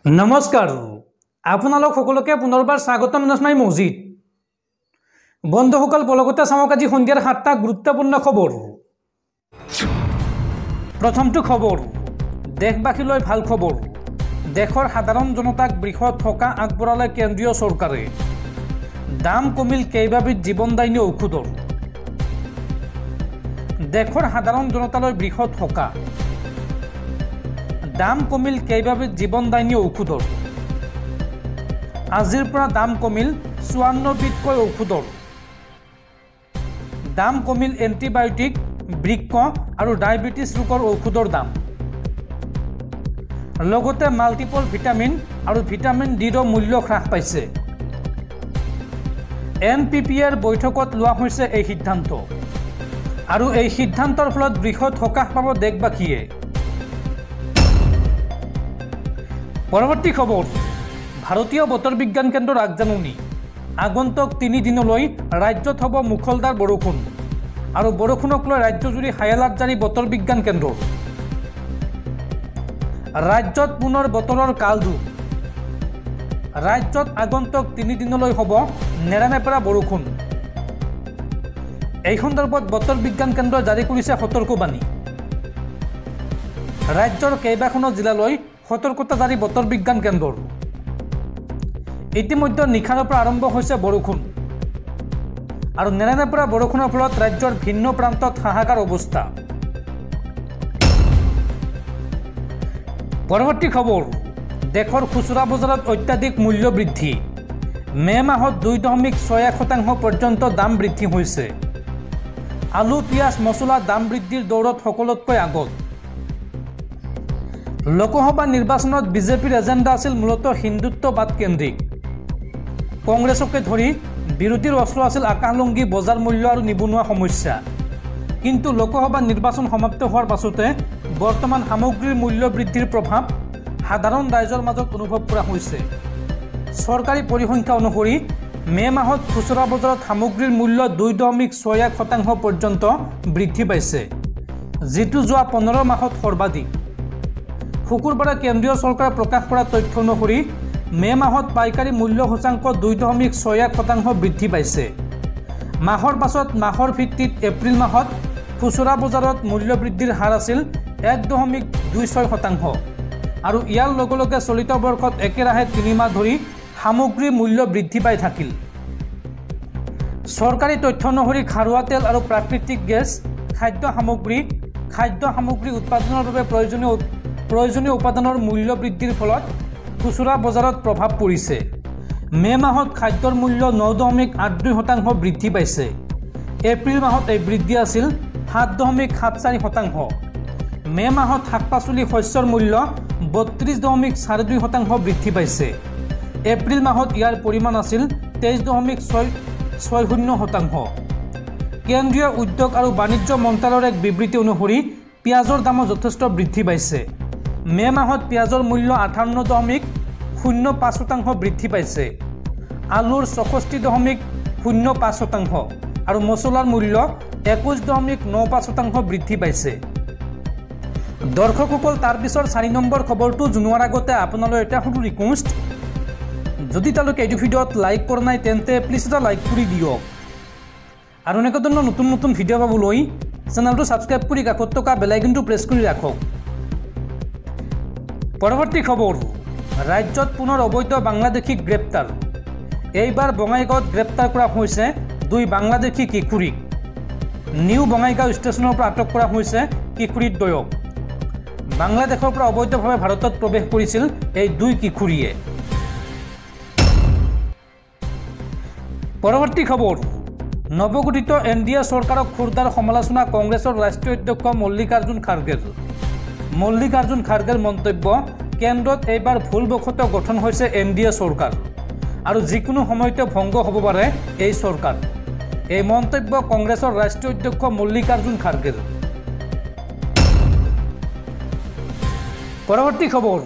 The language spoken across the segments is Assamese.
নমস্কাৰ আপোনালোক সকলোকে পুনৰবাৰ স্বাগতম জনাই মছজিদ বন্ধুসকল পলকতে চাওক আজি সন্ধিয়াৰ 7টা গুৰুত্বপূৰ্ণ খবৰ প্ৰথমটো খবৰ দেশবাসীলৈ ভাল খবৰ দেশৰ সাধাৰণ জনতাক বৃহৎ থকা আগবঢ়ালে কেন্দ্ৰীয় চৰকাৰে দাম কমিল কেইবাবিধ জীৱনদায়িনী ঔষধৰ দেশৰ সাধাৰণ জনতালৈ বৃহৎ থকা দাম কমিল কেইবাবিধ জীৱনদায়িনী ঔষধৰ আজিৰ পৰা দাম কমিল 54 বিধকৈ ঔষধৰ দাম কমিল এন্টিবায়োটিক বৃক্ক আৰু ডায়াবেটিছ ৰোগৰ ঔষধৰ দাম লগতে মাল্টিপল ভিটামিন আৰু ভিটামিন ডিৰ মূল্য হ্ৰাস পাইছে এনপিপিৰ বৈঠকত লোৱা হৈছে এই সিদ্ধান্ত আৰু এই সিদ্ধান্তৰ ফলত বৃহৎ সকাহ পাব দেশবাসীয়ে পৰৱৰ্তী খবৰ ভাৰতীয় বতৰ বিজ্ঞান কেন্দ্ৰৰ আগজাননী আগন্তুক 3 দিনলৈ ৰাজ্যত হ'ব মুখলধাৰ বৰষুণ আৰু বৰষুণক লৈ ৰাজ্যজুৰি হাই এলাৰ্ট জাৰি বতৰ বিজ্ঞান কেন্দ্ৰৰ ৰাজ্যত পুনৰ বতৰৰ কালৰূপ ৰাজ্যত আগন্তুক 3 দিনলৈ হ'ব নেৰানেপেৰা বৰষুণ এই সন্দৰ্ভত বতৰ বিজ্ঞান কেন্দ্ৰই জাৰি কৰিছে সতৰ্কবাণী ৰাজ্যৰ কেইবাখনো জিলালৈ সতৰ্কতা জাৰি বতৰ বিজ্ঞান কেন্দ্ৰৰ ইতিমধ্যে নিশাৰ পৰা আৰম্ভ হৈছে বৰষুণ আৰু নেৰানেপেৰা বৰষুণৰ ফলত ৰাজ্যৰ ভিন্ন প্ৰান্তত হাহাকাৰ অৱস্থা পৰৱৰ্তী খবৰ দেশৰ খুচুৰা বজাৰত অত্যাধিক মূল্য বৃদ্ধি মে মাহত 2.61% পৰ্যন্ত দাম বৃদ্ধি হৈছে আলু পিয়াজ মছলা দাম বৃদ্ধিৰ দৌৰত সকলোতকৈ আগত লোকসভা নিৰ্বাচনত বিজেপিৰ এজেণ্ডা আছিল মূলতঃ হিন্দুত্ববাদ কেন্দ্ৰিক কংগ্ৰেছকে ধৰি বিৰোধীৰ অস্ত্ৰ আছিল আকাশলংঘী বজাৰ মূল্য আৰু নিবনুৱা সমস্যা কিন্তু লোকসভা নিৰ্বাচন সমাপ্ত হোৱাৰ পাছতে বৰ্তমান সামগ্ৰীৰ মূল্য বৃদ্ধিৰ প্ৰভাৱ সাধাৰণ ৰাইজৰ মাজত অনুভৱ কৰা হৈছে চৰকাৰী পৰিসংখ্যা অনুসৰি মে মাহত খুচুৰা বজাৰত সামগ্ৰীৰ মূল্য 2.61% পৰ্যন্ত বৃদ্ধি পাইছে যিটো যোৱা 15 মাহত সৰ্বাধিক শুকুৰবাৰে কেন্দ্ৰীয় চৰকাৰে প্ৰকাশ কৰা তথ্য অনুসৰি মে মাহত পাইকাৰী মূল্য সূচাংক 2.61% বৃদ্ধি পাইছে মাহৰ পাছত মাহৰ ভিত্তিত এপ্ৰিল মাহত খুচুৰা বজাৰত মূল্য বৃদ্ধিৰ হাৰ আছিল 1.26% আৰু ইয়াৰ লগে লগে চলিত বৰ্ষত একেৰাহে 3 মাহ ধৰি সামগ্ৰীৰ মূল্য বৃদ্ধি পাই থাকিল চৰকাৰী তথ্য অনুসৰি খাৰুৱা তেল আৰু প্ৰাকৃতিক গেছ খাদ্য সামগ্ৰী উৎপাদনৰ বাবে প্ৰয়োজনীয় উপাদানৰ মূল্য বৃদ্ধিৰ ফলত খুচুৰা বজাৰত প্ৰভাৱ পৰিছে মে মাহত খাদ্যৰ মূল্য 9.82% বৃদ্ধি পাইছে এপ্ৰিল মাহত এই বৃদ্ধি আছিল 7.74% মে মাহত শাক-পাচলি শস্যৰ মূল্য 32.42% বৃদ্ধি পাইছে এপ্ৰিল মাহত ইয়াৰ পৰিমাণ আছিল 23.60%। কেন্দ্ৰীয় উদ্যোগ আৰু বাণিজ্য মন্ত্ৰালয়ৰ এক বিবৃতি অনুসৰি পিঁয়াজৰ দামো যথেষ্ট বৃদ্ধি পাইছে মে মাহত পিঁয়াজৰ মূল্য 58.05% বৃদ্ধি পাইছে আলুৰ 64.05% আৰু মছলাৰ মূল্য 21.95% বৃদ্ধি পাইছে দৰ্শকসকল তাৰ পিছৰ 4 নম্বৰ খবৰটো জনোৱাৰ আগতে আপোনালৈ এটা সৰু ৰিকুৱেষ্ট যদি তালৈকে এই ভিডিঅ'ত লাইক কৰা নাই তেন্তে প্লিজ এটা লাইক কৰি দিয়ক আৰু এনেকুৱা ধৰণৰ নতুন নতুন ভিডিঅ' পাবলৈ চেনেলটো ছাবস্ক্ৰাইব কৰি কাষত থকা বেল আইকনটো প্ৰেছ কৰি ৰাখক পৰৱৰ্তী খবৰ ৰাজ্যত পুনৰ অবৈধ বাংলাদেশীক গ্ৰেপ্তাৰ এইবাৰ বঙাইগাঁৱত গ্ৰেপ্তাৰ কৰা হৈছে 2 বাংলাদেশী কিশোৰীক নিউ বঙাইগাঁও ষ্টেচনৰ পৰা আটক কৰা হৈছে কিশোৰীদ্বয়ক বাংলাদেশৰ পৰা অবৈধভাৱে ভাৰতত প্ৰৱেশ কৰিছিল এই 2 কিশোৰীয়ে পৰৱৰ্তী খবৰ নৱগঠিত এনডিএ চৰকাৰক খোৰদাৰ সমালোচনা কংগ্ৰেছৰ ৰাষ্ট্ৰীয় অধ্যক্ষ মল্লিকাৰ্জুন খাৰ্গেৰ মন্তব্য কেন্দ্ৰত এইবাৰ ভুলবশতঃ গঠন হৈছে এনডিএ চৰকাৰ আৰু যিকোনো সময়তে ভংগ হ'ব পাৰে এই চৰকাৰ এই মন্তব্য কংগ্ৰেছৰ ৰাষ্ট্ৰীয় অধ্যক্ষ মল্লিকাৰ্জুন খাৰ্গেৰ পৰৱৰ্তী খবৰ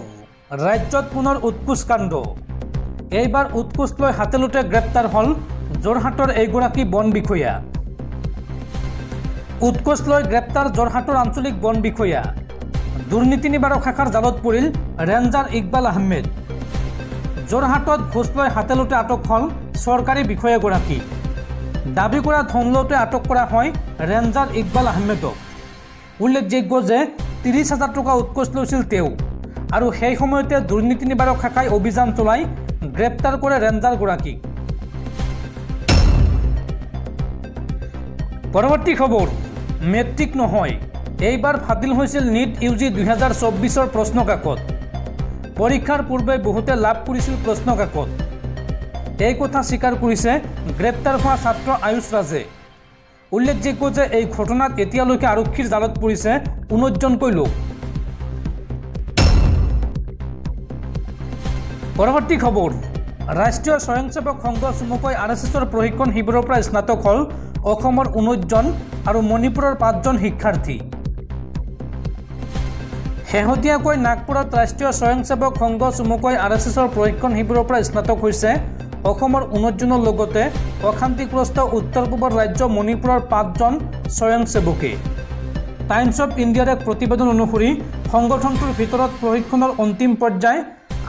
ৰাজ্যত পুনৰ উৎকোচ কাণ্ড এইবাৰ উৎকোচ লৈ হাতেলোতে গ্ৰেপ্তাৰ হ'ল যোৰহাটৰ এইগৰাকী বন বিষয়া উৎকোচ লৈ গ্ৰেপ্তাৰ যোৰহাটৰ আঞ্চলিক বন বিষয়া দুৰ্নীতি নিবাৰক শাখাৰ জালত পৰিল ৰেঞ্জাৰ ইকবাল আহমেদ যোৰহাটত ঘোষ লৈ হাতেলোতে আটক হল চৰকাৰী বিষয়াগৰাকী। দাবী কৰা ধন লওঁতে আটক কৰা হয় ৰেঞ্জাৰ ইকবাল আহমেদক। উল্লেখযোগ্য যে 30,000 টকা উৎকোচ লৈছিল তেওঁ আৰু সেই সময়তে দুৰ্নীতি নিবাৰক শাখাই অভিযান চলাই গ্ৰেপ্তাৰ কৰে ৰেঞ্জাৰগৰাকীক। পৰৱৰ্তী খবৰ, মেট্ৰিক নহয়, এইবাৰ ফাদিল হৈছিল নিট ইউজি 2024 প্ৰশ্ন কাকত। পৰীক্ষাৰ পূৰ্বে বহুতে লাভ কৰিছিল প্ৰশ্ন কাকত। এই কথা স্বীকাৰ কৰিছে গ্ৰেপ্তাৰ হোৱা ছাত্ৰ আয়ুষ ৰাজে। উল্লেখযোগ্য যে এই ঘটনাত এতিয়ালৈকে আৰক্ষীৰ জালত পৰিছে 19জনকৈ লোক। পৰৱৰ্তী খবৰ, ৰাষ্ট্ৰীয় স্বয়ংসেৱক সংঘ চমুকৈ RSSৰ প্ৰশিক্ষণ শিবিৰৰ পৰা স্নাতক হ'ল অসমৰ 19জন আৰু মণিপুৰৰ 5জন শিক্ষাৰ্থী। শেহতীয়াকৈ নাগপুৰত ৰাষ্ট্ৰীয় স্বয়ংসেৱক সংঘ চমুকৈ RSSৰ প্ৰশিক্ষণ শিবিৰৰ পৰা স্নাতক হৈছে অসমৰ 19জনৰ লগতে অশান্তিগ্ৰস্ত উত্তৰ পূবৰ ৰাজ্য মণিপুৰৰ 5জন স্বয়ংসেৱকে। টাইমছ অফ ইণ্ডিয়াৰ এক প্ৰতিবেদন অনুসৰি সংগঠনটোৰ ভিতৰত প্ৰশিক্ষণৰ অন্তিম পৰ্যায়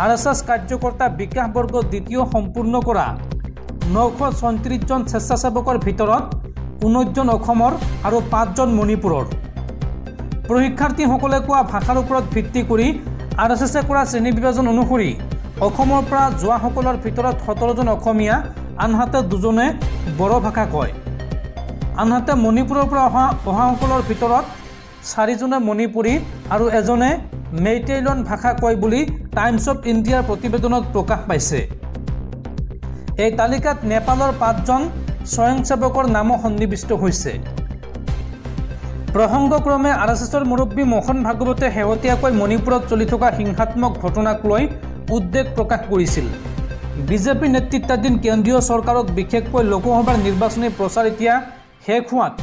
RSS কাৰ্যকৰ্তা বিকাশ বৰ্গ দ্বিতীয় সম্পূৰ্ণ কৰা 934জন স্বেচ্ছাসেৱকৰ ভিতৰত 19জন অসমৰ আৰু 5জন মণিপুৰৰ। প্ৰশিক্ষাৰ্থীসকলে কোৱা ভাষাৰ ওপৰত ভিত্তি কৰি RSSে কৰা শ্ৰেণী বিভাজন অনুসৰি অসমৰ পৰা যোৱাসকলৰ ভিতৰত 17জন অসমীয়া, আনহাতে 2জনে বড়ো ভাষা কয়। আনহাতে মণিপুৰৰ পৰা অহাসকলৰ ভিতৰত 4জনে মণিপুৰী আৰু এজনে মেইটেইলন ভাষা কয় বুলি টাইমছ অফ ইণ্ডিয়াৰ প্ৰতিবেদনত প্ৰকাশ পাইছে। এই তালিকাত নেপালৰ 5জন স্বয়ংসেৱকৰ নামো সন্নিৱিষ্ট হৈছে। প্ৰসংগক্ৰমে RSSৰ মুৰব্বী মোহন ভাগৱতে শেহতীয়াকৈ মণিপুৰত চলি থকা হিংসাত্মক ঘটনাক লৈ উদ্বেগ প্ৰকাশ কৰিছিল। বিজেপি নেতৃত্বাধীন কেন্দ্ৰীয় চৰকাৰক বিশেষকৈ লোকসভাৰ নিৰ্বাচনী প্ৰচাৰ এতিয়া শেষ হোৱাত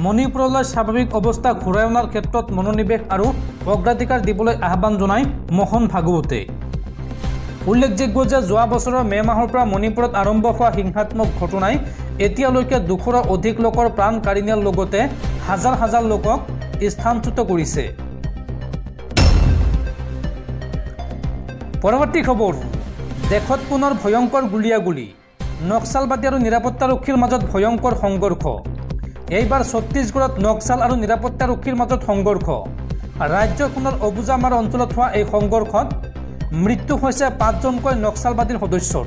মণিপুৰলৈ স্বাভাৱিক অৱস্থা ঘূৰাই অনাৰ ক্ষেত্ৰত মনোনিৱেশ আৰু অগ্ৰাধিকাৰ দিবলৈ আহ্বান জনায় মোহন ভাগৱতে। উল্লেখযোগ্য যে যোৱা বছৰৰ মে' মাহৰ পৰা মণিপুৰত আৰম্ভ হোৱা হিংসাত্মক ঘটনাই এতিয়ালৈকে 200ৰো অধিক লোকৰ প্ৰাণ কাঢ়ি নিয়াৰ লগতে হাজাৰ হাজাৰ লোকক স্থানচ্যুত কৰিছে। পৰৱৰ্তী খবৰ, দেশত পুনৰ ভয়ংকৰ গুলীয়াগুলী, নক্সালবাদী আৰু নিৰাপত্তাৰক্ষীৰ মাজত ভয়ংকৰ সংঘৰ্ষ। এইবাৰ ছত্তীশগড়ত নক্সাল আৰু নিৰাপত্তাৰক্ষীৰ মাজত সংঘৰ্ষ। ৰাজ্যখনৰ অবুজামাৰ অঞ্চলত হোৱা এই সংঘৰ্ষত মৃত্যু হৈছে 5জনকৈ নক্সালবাদীৰ সদস্যৰ।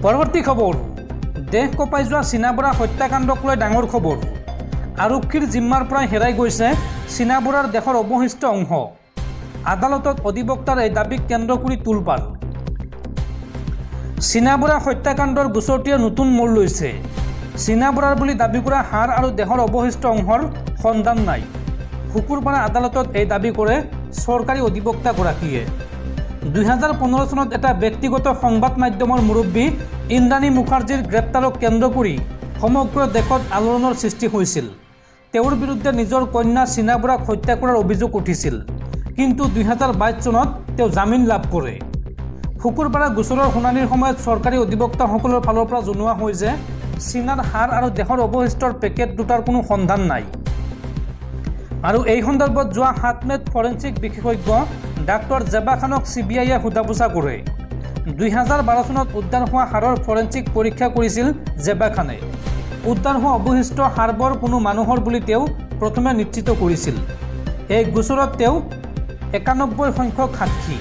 পৰৱৰ্তী খবৰ, দেশ কঁপাই যোৱা চীনাবৰা হত্যাকাণ্ডক লৈ ডাঙৰ খবৰ। আৰক্ষীৰ জিম্মাৰ পৰা হেৰাই গৈছে চীনাবৰাৰ দেশৰ অৱশিষ্ট অংশ। আদালতত অধিবক্তাৰ এই দাবীক কেন্দ্ৰ কৰি তোলপাৰ। চীনাবৰা হত্যাকাণ্ডৰ গোচৰটোৱে নতুন মোড় লৈছে। চীনাবৰাৰ বুলি দাবী কৰা হাড় আৰু দেহৰ অৱশিষ্ট অংশৰ সন্ধান নাই। শুকুৰবাৰে আদালতত এই দাবী কৰে চৰকাৰী অধিবক্তাগৰাকীয়ে। 2015 চনত এটা ব্যক্তিগত সংবাদ মাধ্যমৰ মুৰব্বী ইন্দ্ৰাণী মুখাৰ্জীৰ গ্ৰেপ্তাৰক কেন্দ্ৰ কৰি সমগ্ৰ দেশত আলোড়নৰ সৃষ্টি হৈছিল। তেওঁৰ বিৰুদ্ধে নিজৰ কন্যা চীনাবৰাক হত্যা কৰাৰ অভিযোগ উঠিছিল, কিন্তু 2022 চনত তেওঁ জামিন লাভ কৰে। শুকুৰবাৰে গোচৰৰ শুনানিৰ সময়ত চৰকাৰী অধিবক্তাসকলৰ ফালৰ পৰা জনোৱা হয় যে চীনাৰ হাড় আৰু দেহৰ অৱশিষ্টৰ পেকেট দুটাৰ কোনো সন্ধান নাই। আৰু এই সন্দৰ্ভত যোৱা 7 মে'ত ফৰেনচিক বিশেষজ্ঞ ডাক্তৰ জেবা খানক CBIয়ে সোধা পোছা কৰে। 2012 চনত উদ্ধাৰ হোৱা হাড়ৰ ফৰেনচিক পৰীক্ষা কৰিছিল জেবা খানে। উদ্ধাৰ হোৱা অৱশিষ্ট হাড়বোৰ কোনো মানুহৰ বুলি তেওঁ প্ৰথমে নিশ্চিত কৰিছিল। এই গোচৰত তেওঁ 91 সংখ্যক সাক্ষী।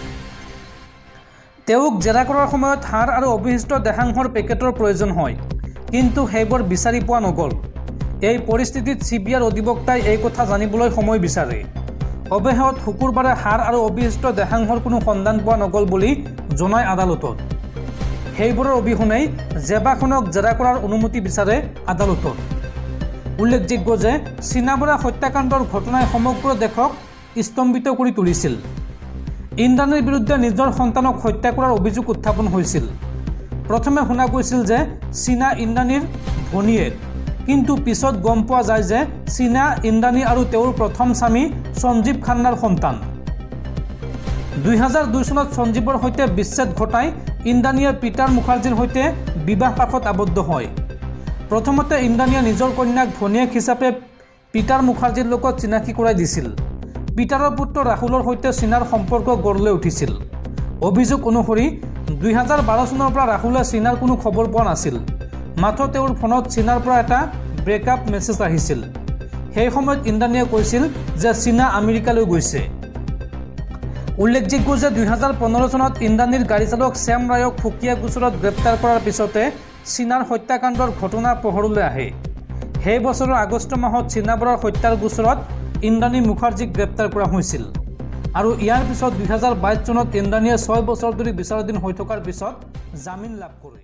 তেওঁক জেৰা কৰাৰ সময়ত হাড় আৰু অৱশিষ্ট দেহাংশৰ পেকেটৰ প্ৰয়োজন হয়, কিন্তু সেইবোৰ বিচাৰি পোৱা নগ'ল। এই পৰিস্থিতিত CBIৰ অধিবক্তাই এই কথা জানিবলৈ সময় বিচাৰে। অৱশেষত শুকুৰবাৰে হাড় আৰু অৱশিষ্ট দেহাংশৰ কোনো সন্ধান পোৱা নগ'ল বুলি জনায় আদালতত। সেইবোৰৰ অবিহনেই জেবাখনক জেৰা কৰাৰ অনুমতি বিচাৰে আদালতত। উল্লেখযোগ্য যে চীনাবৰা হত্যাকাণ্ডৰ ঘটনাই সমগ্ৰ দেশক স্তম্ভিত কৰি তুলিছিল। ইন্দ্ৰাণীৰ বিৰুদ্ধে নিজৰ সন্তানক হত্যা কৰাৰ অভিযোগ উত্থাপন হৈছিল। প্ৰথমে শুনা গৈছিল যে চীনা ইন্দ্ৰাণীৰ ভনীয়েক, কিন্তু পিছত গম পোৱা যায় যে চীনা ইন্দ্ৰাণী আৰু তেওঁৰ প্ৰথম স্বামী সঞ্জীৱ খান্নাৰ সন্তান। 2002 চনত সঞ্জীৱৰ সৈতে বিচ্ছেদ ঘটাই ইন্দ্ৰাণীয়ে পিটাৰ মুখাৰ্জীৰ সৈতে বিবাহ পাশত আবদ্ধ হয়। প্ৰথমতে ইন্দ্ৰাণীয়ে নিজৰ কন্যাক ভনীয়েক হিচাপে পিটাৰ মুখাৰ্জীৰ লগত চিনাকি কৰাই দিছিল। পিটাৰৰ পুত্ৰ ৰাহুলৰ সৈতে চীনাৰ সম্পৰ্ক গঢ় লৈ উঠিছিল। অভিযোগ অনুসৰি 2012 চনৰ পৰা ৰাহুলে চীনাৰ কোনো খবৰ পোৱা নাছিল। মাত্ৰ তেওঁৰ ফোনত চীনাৰ পৰা এটা ব্ৰেকআপ মেছেজ আহিছিল। সেই সময়ত ইন্দ্ৰাণীয়ে কৈছিল যে চীনা আমেৰিকালৈ গৈছে। উল্লেখযোগ্য যে 2015 চনত ইন্দ্ৰাণীৰ গাড়ী চালক শ্যাম ৰায়ক ফুকিয়া গোচৰত গ্ৰেপ্তাৰ কৰাৰ পিছতে চীনাৰ হত্যাকাণ্ডৰ ঘটনা পোহৰলৈ আহে। সেই বছৰৰ আগষ্ট মাহত চীনাবৰৰ হত্যাৰ গোচৰত ইন্দ্ৰাণী মুখাৰ্জীক গ্ৰেপ্তাৰ কৰা হৈছিল আৰু ইয়াৰ পিছত 2022 চনত ইন্দ্ৰাণীয়ে 6 বছৰ ধৰি বিচাৰাধীন হৈ থকাৰ পিছত জামিন লাভ কৰে।